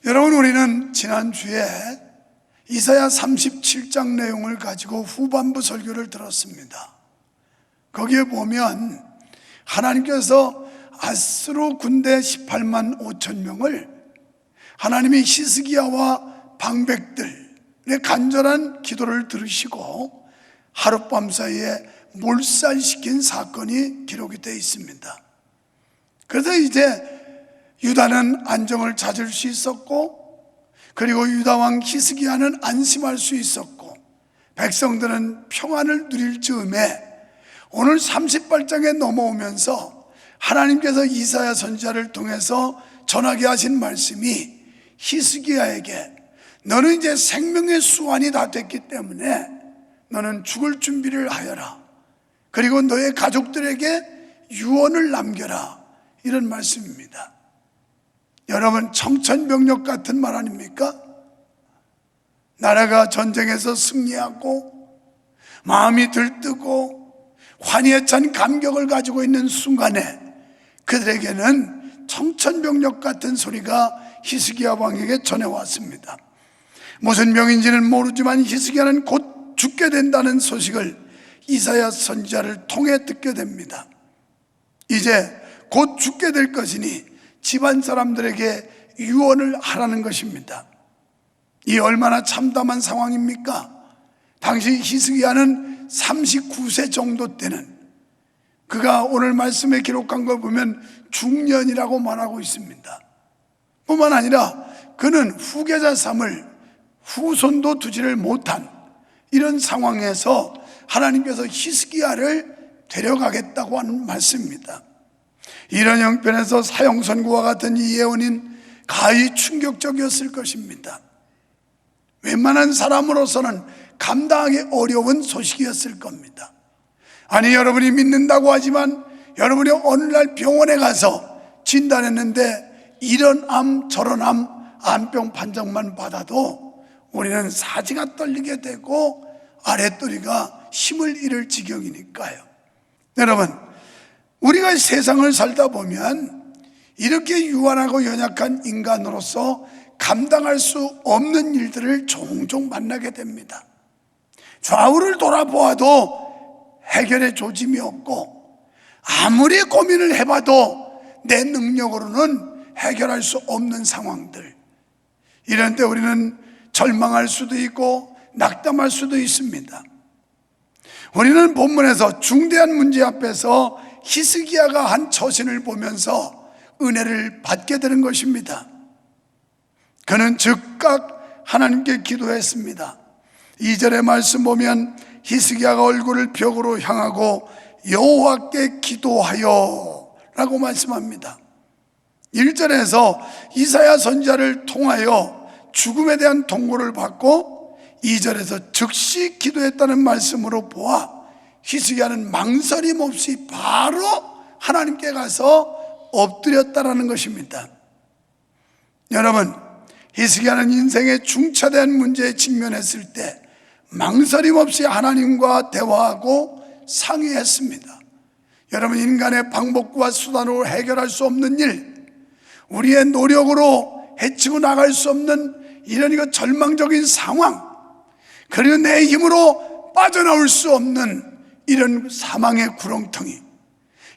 여러분, 우리는 지난주에 이사야 37장 내용을 가지고 후반부 설교를 들었습니다. 거기에 보면 하나님께서 아스로 군대 18만 5천 명을 하나님이 히스기야와 방백들의 간절한 기도를 들으시고 하룻밤 사이에 몰살시킨 사건이 기록이 되어 있습니다. 그래서 이제 유다는 안정을 찾을 수 있었고, 그리고 유다 왕 히스기야는 안심할 수 있었고, 백성들은 평안을 누릴 즈음에 오늘 38장에 넘어오면서 하나님께서 이사야 선지자를 통해서 전하게 하신 말씀이 히스기야에게 너는 이제 생명의 수완이 다 됐기 때문에 너는 죽을 준비를 하여라. 그리고 너의 가족들에게 유언을 남겨라. 이런 말씀입니다. 여러분, 청천벽력 같은 말 아닙니까? 나라가 전쟁에서 승리하고 마음이 들뜨고 환희에 찬 감격을 가지고 있는 순간에 그들에게는 청천벽력 같은 소리가 히스기야 왕에게 전해왔습니다. 무슨 병인지는 모르지만 히스기야는 곧 죽게 된다는 소식을 이사야 선지자를 통해 듣게 됩니다. 이제 곧 죽게 될 것이니 집안 사람들에게 유언을 하라는 것입니다. 이 얼마나 참담한 상황입니까? 당시 히스기야는 39세 정도 때는, 그가 오늘 말씀에 기록한 걸 보면 중년이라고 말하고 있습니다. 뿐만 아니라 그는 후계자 삼을 후손도 두지를 못한 이런 상황에서 하나님께서 히스기야를 데려가겠다고 하는 말씀입니다. 이런 형편에서 사형선고와 같은 이 예언은 가히 충격적이었을 것입니다. 웬만한 사람으로서는 감당하기 어려운 소식이었을 겁니다. 아니, 여러분이 믿는다고 하지만 여러분이 어느 날 병원에 가서 진단했는데 이런 암 저런 암 암병 판정만 받아도 우리는 사지가 떨리게 되고 아랫도리가 힘을 잃을 지경이니까요. 여러분, 우리가 세상을 살다 보면 이렇게 유한하고 연약한 인간으로서 감당할 수 없는 일들을 종종 만나게 됩니다. 좌우를 돌아보아도 해결의 조짐이 없고, 아무리 고민을 해봐도 내 능력으로는 해결할 수 없는 상황들, 이런 때 우리는 절망할 수도 있고 낙담할 수도 있습니다. 우리는 본문에서 중대한 문제 앞에서 히스기야가 한 처신을 보면서 은혜를 받게 되는 것입니다. 그는 즉각 하나님께 기도했습니다. 2절의 말씀 보면 히스기야가 얼굴을 벽으로 향하고 여호와께 기도하여 라고 말씀합니다. 1절에서 이사야 선지자를 통하여 죽음에 대한 통고를 받고 2절에서 즉시 기도했다는 말씀으로 보아 히스기야는 망설임 없이 바로 하나님께 가서 엎드렸다라는 것입니다. 여러분, 히스기야는 인생의 중차대한 문제에 직면했을 때 망설임 없이 하나님과 대화하고 상의했습니다. 여러분, 인간의 방법과 수단으로 해결할 수 없는 일, 우리의 노력으로 헤치고 나갈 수 없는 이런 절망적인 상황, 그리고 내 힘으로 빠져나올 수 없는 이런 사망의 구렁텅이,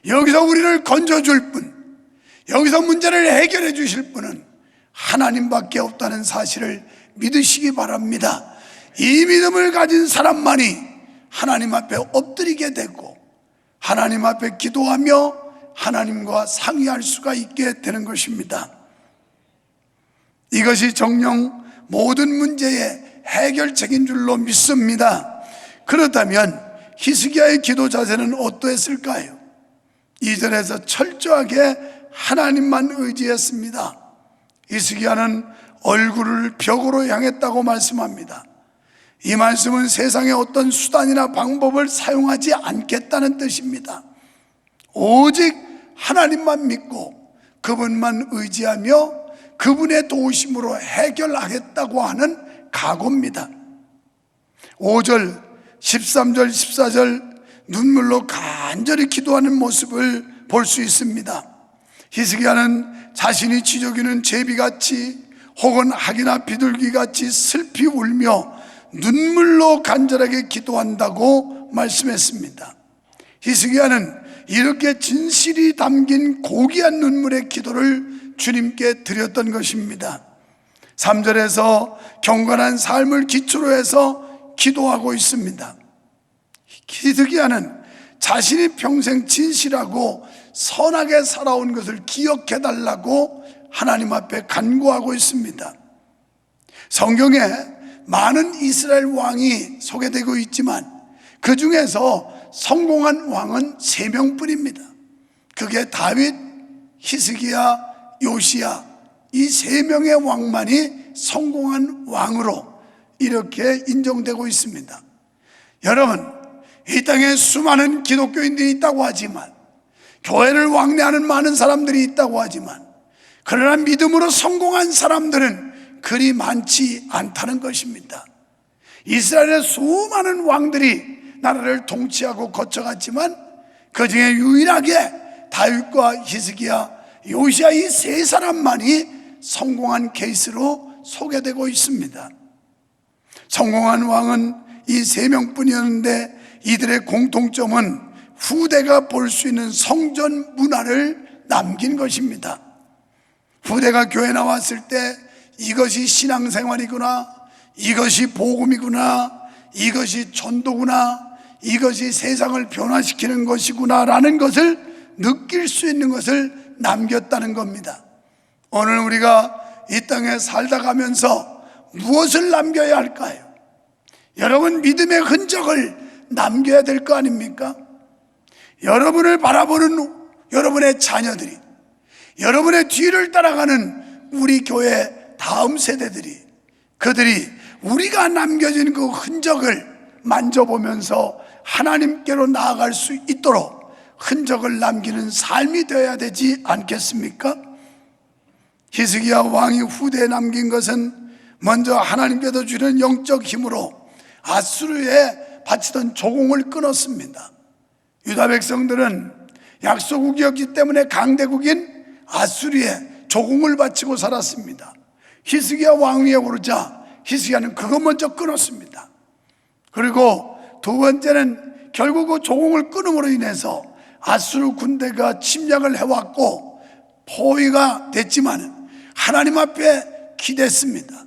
여기서 우리를 건져줄 분, 여기서 문제를 해결해 주실 분은 하나님밖에 없다는 사실을 믿으시기 바랍니다. 이 믿음을 가진 사람만이 하나님 앞에 엎드리게 되고 하나님 앞에 기도하며 하나님과 상의할 수가 있게 되는 것입니다. 이것이 정녕 모든 문제의 해결책인 줄로 믿습니다. 그렇다면 히스기야의 기도 자세는 어떠했을까요? 2절에서 철저하게 하나님만 의지했습니다. 히스기야는 얼굴을 벽으로 향했다고 말씀합니다. 이 말씀은 세상의 어떤 수단이나 방법을 사용하지 않겠다는 뜻입니다. 오직 하나님만 믿고 그분만 의지하며 그분의 도우심으로 해결하겠다고 하는 각오입니다. 5절, 13절, 14절 눈물로 간절히 기도하는 모습을 볼 수 있습니다. 히스기야는 자신이 지저귀는 제비같이 혹은 학이나 비둘기같이 슬피 울며 눈물로 간절하게 기도한다고 말씀했습니다. 히스기야는 이렇게 진실이 담긴 고귀한 눈물의 기도를 주님께 드렸던 것입니다. 3절에서 경건한 삶을 기초로 해서 기도하고 있습니다. 히스기야는 자신이 평생 진실하고 선하게 살아온 것을 기억해달라고 하나님 앞에 간구하고 있습니다. 성경에 많은 이스라엘 왕이 소개되고 있지만 그 중에서 성공한 왕은 3명뿐입니다. 그게 다윗, 히스기야, 요시야, 이 3명의 왕만이 성공한 왕으로 이렇게 인정되고 있습니다. 여러분, 이 땅에 수많은 기독교인들이 있다고 하지만, 교회를 왕래하는 많은 사람들이 있다고 하지만, 그러나 믿음으로 성공한 사람들은 그리 많지 않다는 것입니다. 이스라엘의 수많은 왕들이 나라를 통치하고 거쳐갔지만 그 중에 유일하게 다윗과 히스기야, 요시야 이 3사람만이 성공한 케이스로 소개되고 있습니다. 성공한 왕은 이 3명뿐이었는데 이들의 공통점은 후대가 볼 수 있는 성전 문화를 남긴 것입니다. 후대가 교회 나왔을 때 이것이 신앙생활이구나, 이것이 복음이구나, 이것이 전도구나, 이것이 세상을 변화시키는 것이구나 라는 것을 느낄 수 있는 것을 남겼다는 겁니다. 오늘 우리가 이 땅에 살다 가면서 무엇을 남겨야 할까요? 여러분, 믿음의 흔적을 남겨야 될 거 아닙니까? 여러분을 바라보는 여러분의 자녀들이, 여러분의 뒤를 따라가는 우리 교회 다음 세대들이, 그들이 우리가 남겨진 그 흔적을 만져보면서 하나님께로 나아갈 수 있도록 흔적을 남기는 삶이 되어야 되지 않겠습니까? 히스기야 왕이 후대에 남긴 것은 먼저 하나님께서 주는 영적 힘으로 아수르에 바치던 조공을 끊었습니다. 유다 백성들은 약소국이었기 때문에 강대국인 아수르에 조공을 바치고 살았습니다. 히스기야 왕위에 오르자 히스기야는 그것 먼저 끊었습니다. 그리고 두 번째는 결국 그 조공을 끊음으로 인해서 아수르 군대가 침략을 해왔고 포위가 됐지만 하나님 앞에 기댔습니다.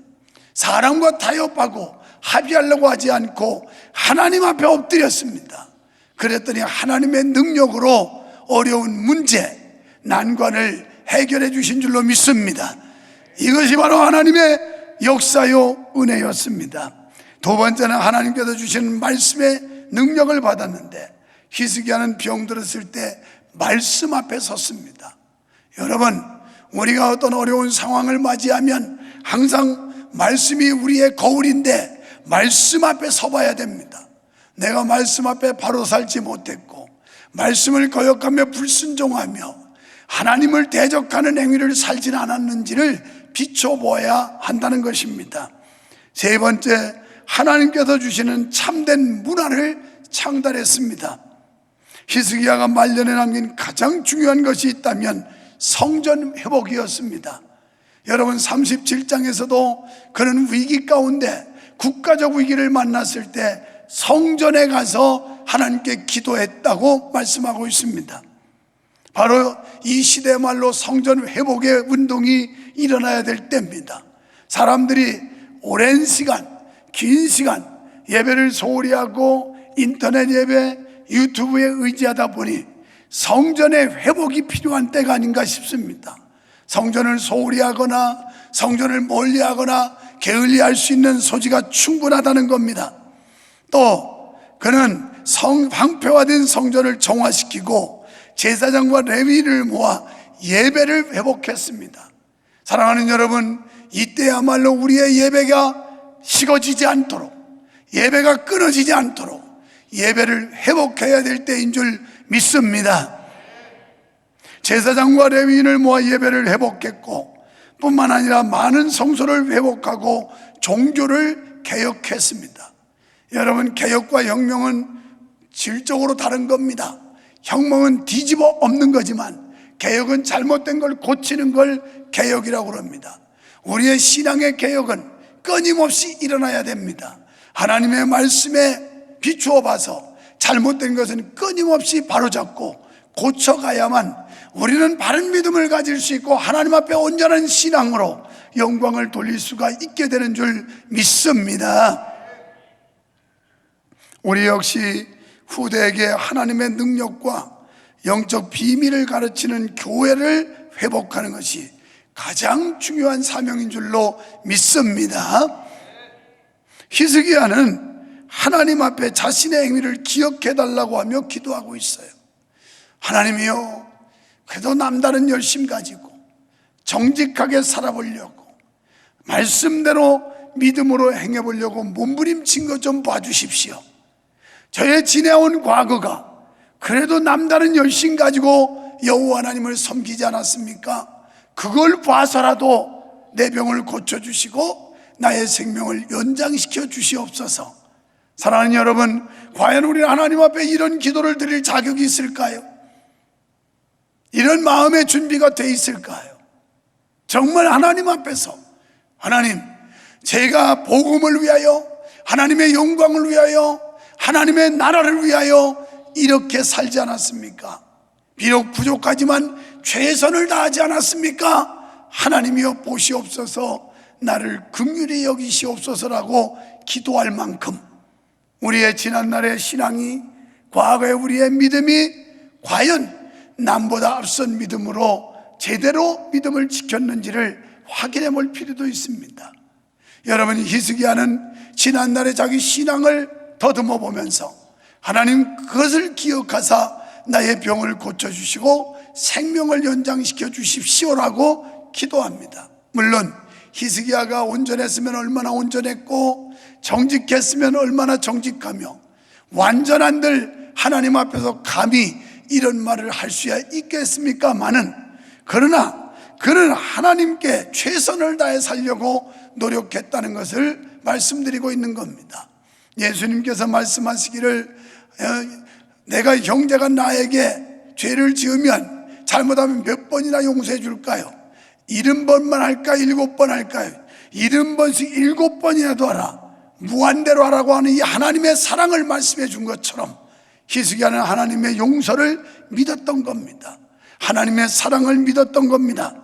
사람과 타협하고 합의하려고 하지 않고 하나님 앞에 엎드렸습니다. 그랬더니 하나님의 능력으로 어려운 문제, 난관을 해결해 주신 줄로 믿습니다. 이것이 바로 하나님의 역사요 은혜였습니다. 두 번째는 하나님께서 주신 말씀의 능력을 받았는데 히스기야는 병들었을 때 말씀 앞에 섰습니다. 여러분, 우리가 어떤 어려운 상황을 맞이하면 항상 말씀이 우리의 거울인데 말씀 앞에 서봐야 됩니다. 내가 말씀 앞에 바로 살지 못했고 말씀을 거역하며 불순종하며 하나님을 대적하는 행위를 살지 않았는지를 비춰보아야 한다는 것입니다. 세 번째, 하나님께서 주시는 참된 문화를 창달했습니다. 히스기야가 말년에 남긴 가장 중요한 것이 있다면 성전 회복이었습니다. 여러분, 37장에서도 그는 위기 가운데 국가적 위기를 만났을 때 성전에 가서 하나님께 기도했다고 말씀하고 있습니다. 바로 이 시대말로 성전 회복의 운동이 일어나야 될 때입니다. 사람들이 오랜 시간, 긴 시간 예배를 소홀히 하고 인터넷 예배, 유튜브에 의지하다 보니 성전의 회복이 필요한 때가 아닌가 싶습니다. 성전을 소홀히 하거나 성전을 멀리 하거나 게을리할 수 있는 소지가 충분하다는 겁니다. 또 그는 황폐화된 성전을 정화시키고 제사장과 레위를 모아 예배를 회복했습니다. 사랑하는 여러분, 이때야말로 우리의 예배가 식어지지 않도록, 예배가 끊어지지 않도록 예배를 회복해야 될 때인 줄 믿습니다. 제사장과 레위인을 모아 예배를 회복했고 뿐만 아니라 많은 성소를 회복하고 종교를 개혁했습니다. 여러분, 개혁과 혁명은 질적으로 다른 겁니다. 혁명은 뒤집어 엎는 거지만 개혁은 잘못된 걸 고치는 걸 개혁이라고 합니다. 우리의 신앙의 개혁은 끊임없이 일어나야 됩니다. 하나님의 말씀에 비추어 봐서 잘못된 것은 끊임없이 바로잡고 고쳐가야만 우리는 바른 믿음을 가질 수 있고 하나님 앞에 온전한 신앙으로 영광을 돌릴 수가 있게 되는 줄 믿습니다. 우리 역시 후대에게 하나님의 능력과 영적 비밀을 가르치는 교회를 회복하는 것이 가장 중요한 사명인 줄로 믿습니다. 히스기야는 하나님 앞에 자신의 행위를 기억해 달라고 하며 기도하고 있어요. 하나님이여, 그래도 남다른 열심 가지고 정직하게 살아보려고, 말씀대로 믿음으로 행해보려고 몸부림친 것 좀 봐주십시오. 저의 지내온 과거가 그래도 남다른 열심 가지고 여호와 하나님을 섬기지 않았습니까? 그걸 봐서라도 내 병을 고쳐주시고 나의 생명을 연장시켜 주시옵소서. 사랑하는 여러분, 과연 우리 하나님 앞에 이런 기도를 드릴 자격이 있을까요? 이런 마음의 준비가 돼 있을까요? 정말 하나님 앞에서, 하나님, 제가 복음을 위하여, 하나님의 영광을 위하여, 하나님의 나라를 위하여 이렇게 살지 않았습니까? 비록 부족하지만 최선을 다하지 않았습니까? 하나님이여 보시옵소서, 나를 긍휼히 여기시옵소서라고 기도할 만큼 우리의 지난날의 신앙이, 과거의 우리의 믿음이 과연 남보다 앞선 믿음으로 제대로 믿음을 지켰는지를 확인해 볼 필요도 있습니다. 여러분, 히스기야는 지난날의 자기 신앙을 더듬어 보면서 하나님 그것을 기억하사 나의 병을 고쳐주시고 생명을 연장시켜 주십시오라고 기도합니다. 물론 히스기야가 온전했으면 얼마나 온전했고 정직했으면 얼마나 정직하며 완전한들 하나님 앞에서 감히 이런 말을 할 수야 있겠습니까마는, 그러나 그는 하나님께 최선을 다해 살려고 노력했다는 것을 말씀드리고 있는 겁니다. 예수님께서 말씀하시기를 내가 형제가 나에게 죄를 지으면 잘못하면 몇 번이나 용서해 줄까요? 70번만 할까 7번 할까요? 70번씩 7번이라도 하라, 무한대로 하라고 하는 이 하나님의 사랑을 말씀해 준 것처럼 히스기야는 하나님의 용서를 믿었던 겁니다. 하나님의 사랑을 믿었던 겁니다.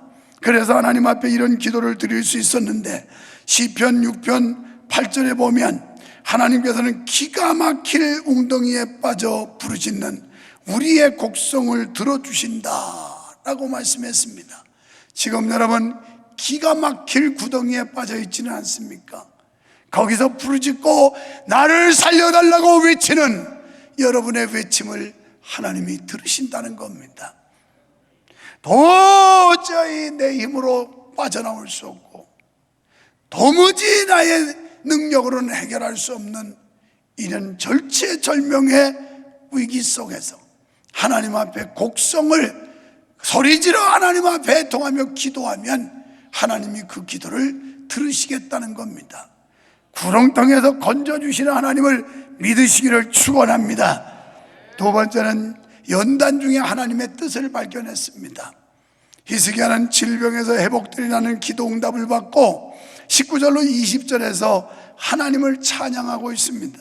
그래서 하나님 앞에 이런 기도를 드릴 수 있었는데, 시편 6편 8절에 보면 하나님께서는 기가 막힐 웅덩이에 빠져 부르짖는 우리의 곡성을 들어주신다 라고 말씀했습니다. 지금 여러분, 기가 막힐 구덩이에 빠져 있지는 않습니까? 거기서 부르짖고 나를 살려달라고 외치는 여러분의 외침을 하나님이 들으신다는 겁니다. 도저히 내 힘으로 빠져나올 수 없고 도무지 나의 능력으로는 해결할 수 없는 이런 절체절명의 위기 속에서 하나님 앞에 곡성을 소리지르 하나님 앞에 애통하며 기도하면 하나님이 그 기도를 들으시겠다는 겁니다. 구렁텅이에서 건져주시는 하나님을 믿으시기를 축원합니다. 두 번째는 연단 중에 하나님의 뜻을 발견했습니다. 히스기야는 질병에서 회복되리라는 기도 응답을 받고 19절로 20절에서 하나님을 찬양하고 있습니다.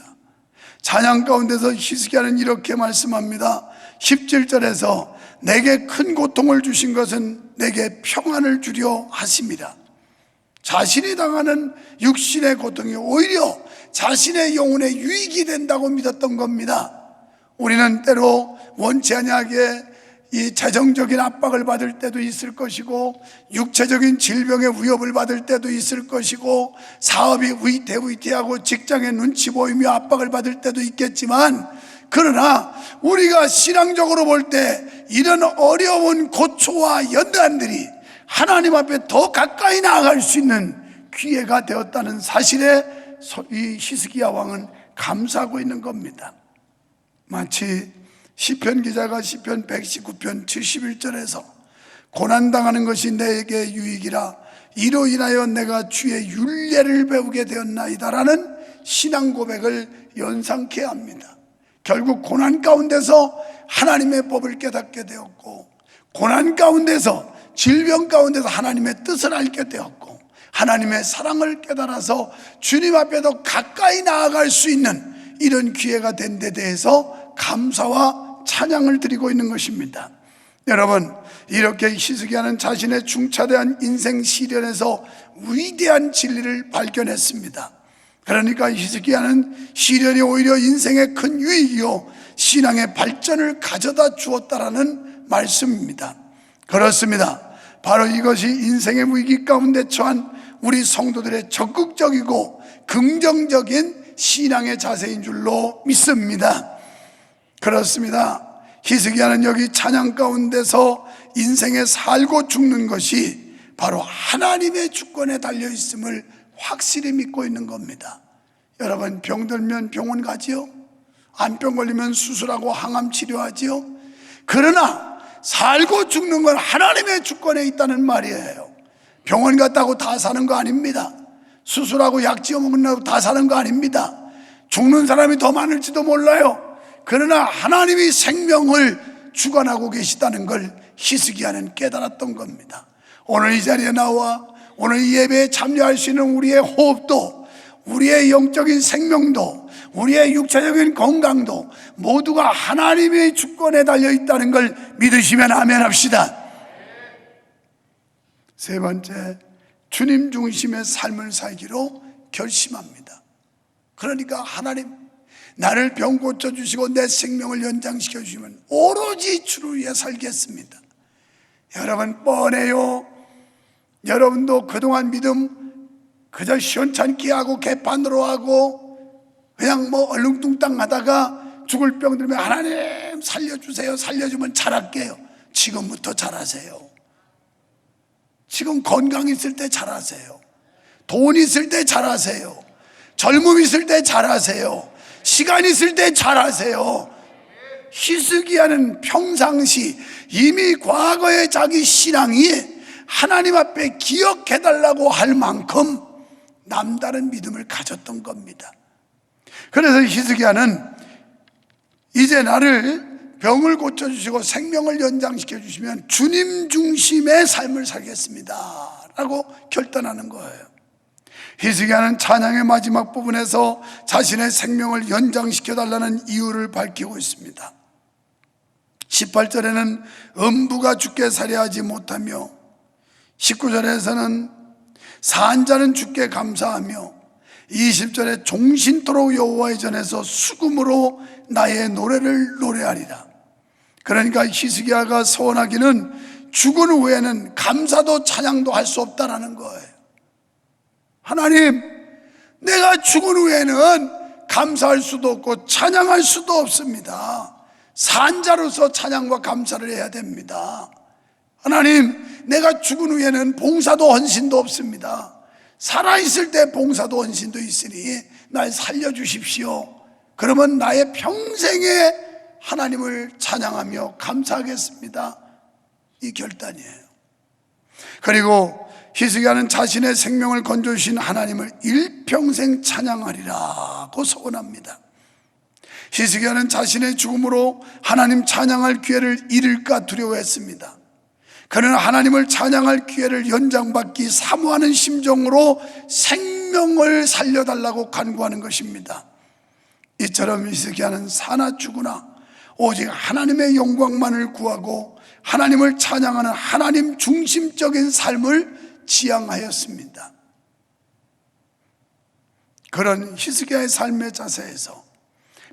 찬양 가운데서 히스기야는 이렇게 말씀합니다. 17절에서 내게 큰 고통을 주신 것은 내게 평안을 주려 하심이라. 자신이 당하는 육신의 고통이 오히려 자신의 영혼의 유익이 된다고 믿었던 겁니다. 우리는 때로 원치 아니하게 이 재정적인 압박을 받을 때도 있을 것이고, 육체적인 질병의 위협을 받을 때도 있을 것이고, 사업이 위태위태하고 직장에 눈치 보이며 압박을 받을 때도 있겠지만, 그러나 우리가 신앙적으로 볼 때 이런 어려운 고초와 연단들이 하나님 앞에 더 가까이 나아갈 수 있는 기회가 되었다는 사실에 이 히스기야 왕은 감사하고 있는 겁니다. 마치 시편 기자가 시편 119편 71절에서 고난당하는 것이 내게 유익이라 이로 인하여 내가 주의 율례를 배우게 되었나이다 라는 신앙 고백을 연상케 합니다. 결국 고난 가운데서 하나님의 법을 깨닫게 되었고, 고난 가운데서 질병 가운데서 하나님의 뜻을 알게 되었고, 하나님의 사랑을 깨달아서 주님 앞에 더 가까이 나아갈 수 있는 이런 기회가 된 데 대해서 감사와 찬양을 드리고 있는 것입니다. 여러분, 이렇게 히스기야는 자신의 중차대한 인생 시련에서 위대한 진리를 발견했습니다. 그러니까 히스기야는 시련이 오히려 인생의 큰 유익이요 신앙의 발전을 가져다 주었다라는 말씀입니다. 그렇습니다. 바로 이것이 인생의 위기 가운데 처한 우리 성도들의 적극적이고 긍정적인 신앙의 자세인 줄로 믿습니다. 그렇습니다. 히스기야는 여기 찬양 가운데서 인생에 살고 죽는 것이 바로 하나님의 주권에 달려 있음을 확실히 믿고 있는 겁니다. 여러분, 병들면 병원 가지요? 암병 걸리면 수술하고 항암 치료하지요? 그러나 살고 죽는 건 하나님의 주권에 있다는 말이에요. 병원 갔다고 다 사는 거 아닙니다. 수술하고 약 지어 먹는다고 다 사는 거 아닙니다. 죽는 사람이 더 많을지도 몰라요. 그러나 하나님이 생명을 주관하고 계시다는 걸 히스기야는 깨달았던 겁니다. 오늘 이 자리에 나와 오늘 이 예배에 참여할 수 있는 우리의 호흡도, 우리의 영적인 생명도, 우리의 육체적인 건강도 모두가 하나님의 주권에 달려 있다는 걸 믿으시면 아멘 합시다. 세 번째, 주님 중심의 삶을 살기로 결심합니다. 그러니까 하나님, 나를 병 고쳐주시고 내 생명을 연장시켜 주시면 오로지 주를 위해 살겠습니다. 여러분, 뻔해요. 여러분도 그동안 믿음 그저 시원찮게 하고 개판으로 하고 그냥 뭐 얼렁뚱땅 하다가 죽을 병 들면 하나님 살려주세요, 살려주면 잘할게요. 지금부터 잘하세요. 지금 건강 있을 때 잘하세요. 돈 있을 때 잘하세요. 젊음 있을 때 잘하세요. 시간 있을 때 잘하세요. 히스기야는 평상시 이미 과거의 자기 신앙이 하나님 앞에 기억해달라고 할 만큼 남다른 믿음을 가졌던 겁니다. 그래서 히스기야는 이제 나를 병을 고쳐주시고 생명을 연장시켜 주시면 주님 중심의 삶을 살겠습니다 라고 결단하는 거예요. 히스기야는 찬양의 마지막 부분에서 자신의 생명을 연장시켜 달라는 이유를 밝히고 있습니다. 18절에는 음부가 주께 살해하지 못하며, 19절에서는 산자는 주께 감사하며, 20절에 종신토록 여호와의 전에서 수금으로 나의 노래를 노래하리라. 그러니까 히스기야가 소원하기는 죽은 후에는 감사도 찬양도 할 수 없다라는 거예요. 하나님, 내가 죽은 후에는 감사할 수도 없고 찬양할 수도 없습니다. 산자로서 찬양과 감사를 해야 됩니다. 하나님, 내가 죽은 후에는 봉사도 헌신도 없습니다. 살아있을 때 봉사도 헌신도 있으니 날 살려주십시오. 그러면 나의 평생에 하나님을 찬양하며 감사하겠습니다. 이 결단이에요. 그리고 히스기야는 자신의 생명을 건져주신 하나님을 일평생 찬양하리라고 소원합니다. 히스기야는 자신의 죽음으로 하나님 찬양할 기회를 잃을까 두려워했습니다. 그는 하나님을 찬양할 기회를 연장받기 사모하는 심정으로 생명을 살려달라고 간구하는 것입니다. 이처럼 히스기야는 사나 죽으나 오직 하나님의 영광만을 구하고 하나님을 찬양하는 하나님 중심적인 삶을 지향하였습니다. 그런 히스기야의 삶의 자세에서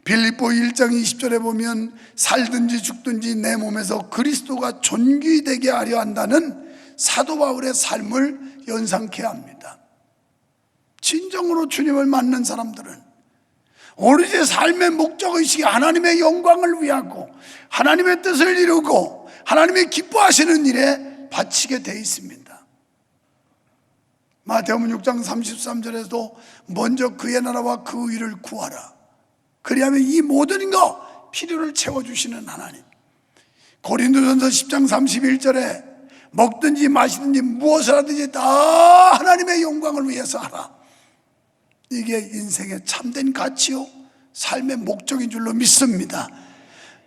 빌립보 1장 20절에 보면 살든지 죽든지 내 몸에서 그리스도가 존귀되게 하려 한다는 사도 바울의 삶을 연상케 합니다. 진정으로 주님을 만난 사람들은 오로지 삶의 목적의식이 하나님의 영광을 위하고 하나님의 뜻을 이루고 하나님의 기뻐하시는 일에 바치게 돼 있습니다. 마태복음 6장 33절에도 먼저 그의 나라와 그 의를 구하라. 그리하면 이 모든 것 필요를 채워주시는 하나님. 고린도전서 10장 31절에 먹든지 마시든지 무엇을 하든지 다 하나님의 영광을 위해서 하라. 이게 인생의 참된 가치요 삶의 목적인 줄로 믿습니다.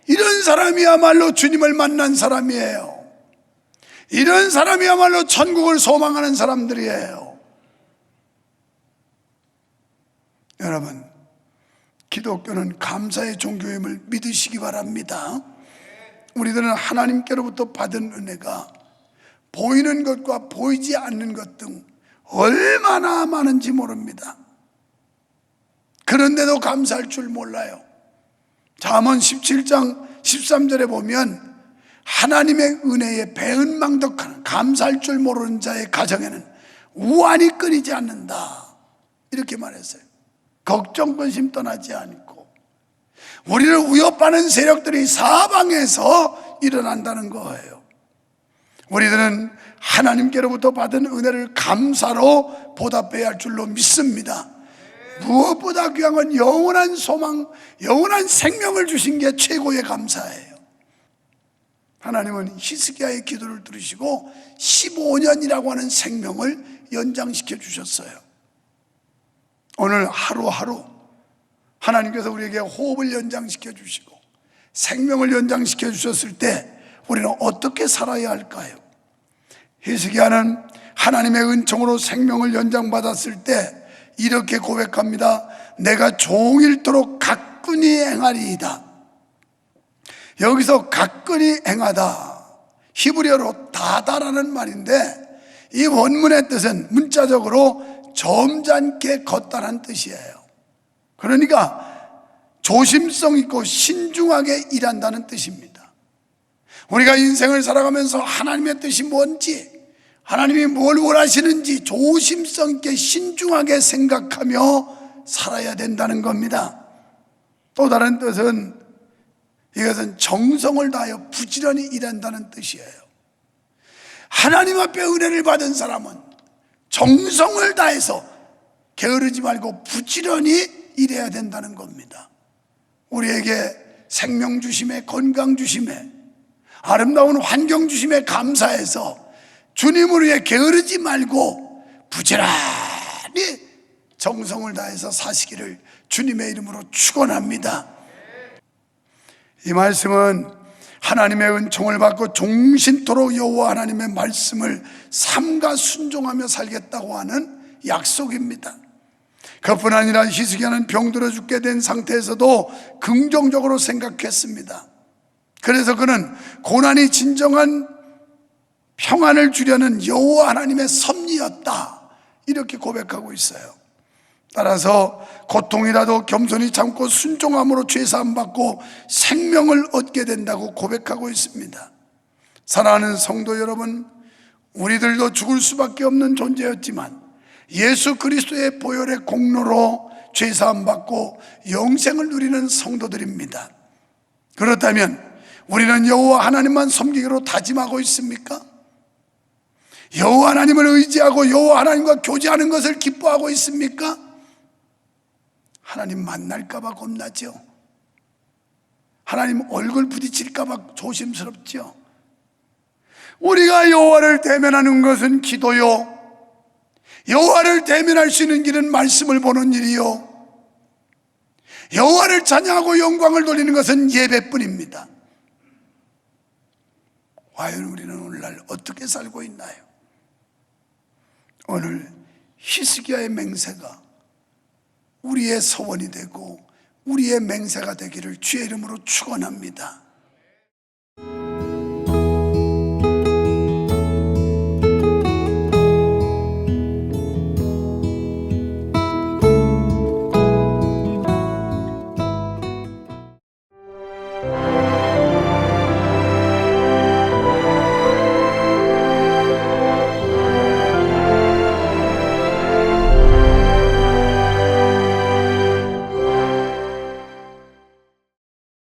이런 사람이야말로 주님을 만난 사람이에요. 이런 사람이야말로 천국을 소망하는 사람들이에요. 여러분, 기독교는 감사의 종교임을 믿으시기 바랍니다. 우리들은 하나님께로부터 받은 은혜가 보이는 것과 보이지 않는 것 등 얼마나 많은지 모릅니다. 그런데도 감사할 줄 몰라요. 잠언 17장 13절에 보면 하나님의 은혜에 배은망덕하는, 감사할 줄 모르는 자의 가정에는 우환이 끊이지 않는다, 이렇게 말했어요. 걱정 근심 떠나지 않고 우리를 위협하는 세력들이 사방에서 일어난다는 거예요. 우리들은 하나님께로부터 받은 은혜를 감사로 보답해야 할 줄로 믿습니다. 무엇보다 귀한 건 영원한 소망, 영원한 생명을 주신 게 최고의 감사예요. 하나님은 히스기야의 기도를 들으시고 15년이라고 하는 생명을 연장시켜 주셨어요. 오늘 하루하루 하나님께서 우리에게 호흡을 연장시켜 주시고 생명을 연장시켜 주셨을 때 우리는 어떻게 살아야 할까요? 히스기야는 하나님의 은총으로 생명을 연장받았을 때 이렇게 고백합니다. 내가 종일토록 가뿐히 행하리이다. 여기서 가끈히 행하다, 히브리어로 다다라는 말인데 이 원문의 뜻은 문자적으로 점잖게 걷다라는 뜻이에요. 그러니까 조심성 있고 신중하게 일한다는 뜻입니다. 우리가 인생을 살아가면서 하나님의 뜻이 뭔지, 하나님이 뭘 원하시는지 조심성 있게 신중하게 생각하며 살아야 된다는 겁니다. 또 다른 뜻은, 이것은 정성을 다하여 부지런히 일한다는 뜻이에요. 하나님 앞에 은혜를 받은 사람은 정성을 다해서 게으르지 말고 부지런히 일해야 된다는 겁니다. 우리에게 생명 주심에, 건강 주심에, 아름다운 환경 주심에 감사해서 주님을 위해 게으르지 말고 부지런히 정성을 다해서 사시기를 주님의 이름으로 축원합니다. 이 말씀은 하나님의 은총을 받고 종신토록 여호와 하나님의 말씀을 삼가 순종하며 살겠다고 하는 약속입니다. 그뿐 아니라 히스기야는 병들어 죽게 된 상태에서도 긍정적으로 생각했습니다. 그래서 그는 고난이 진정한 평안을 주려는 여호와 하나님의 섭리였다, 이렇게 고백하고 있어요. 따라서 고통이라도 겸손히 참고 순종함으로 죄사함 받고 생명을 얻게 된다고 고백하고 있습니다. 사랑하는 성도 여러분, 우리들도 죽을 수밖에 없는 존재였지만 예수 그리스도의 보혈의 공로로 죄사함 받고 영생을 누리는 성도들입니다. 그렇다면 우리는 여호와 하나님만 섬기기로 다짐하고 있습니까? 여호와 하나님을 의지하고 여호와 하나님과 교제하는 것을 기뻐하고 있습니까? 하나님 만날까 봐 겁나죠. 하나님 얼굴 부딪힐까 봐 조심스럽죠. 우리가 여호와를 대면하는 것은 기도요, 여호와를 대면할 수 있는 길은 말씀을 보는 일이요, 여호와를 찬양하고 영광을 돌리는 것은 예배뿐입니다. 과연 우리는 오늘날 어떻게 살고 있나요? 오늘 히스기야의 맹세가 우리의 서원이 되고 우리의 맹세가 되기를 주의 이름으로 축원합니다.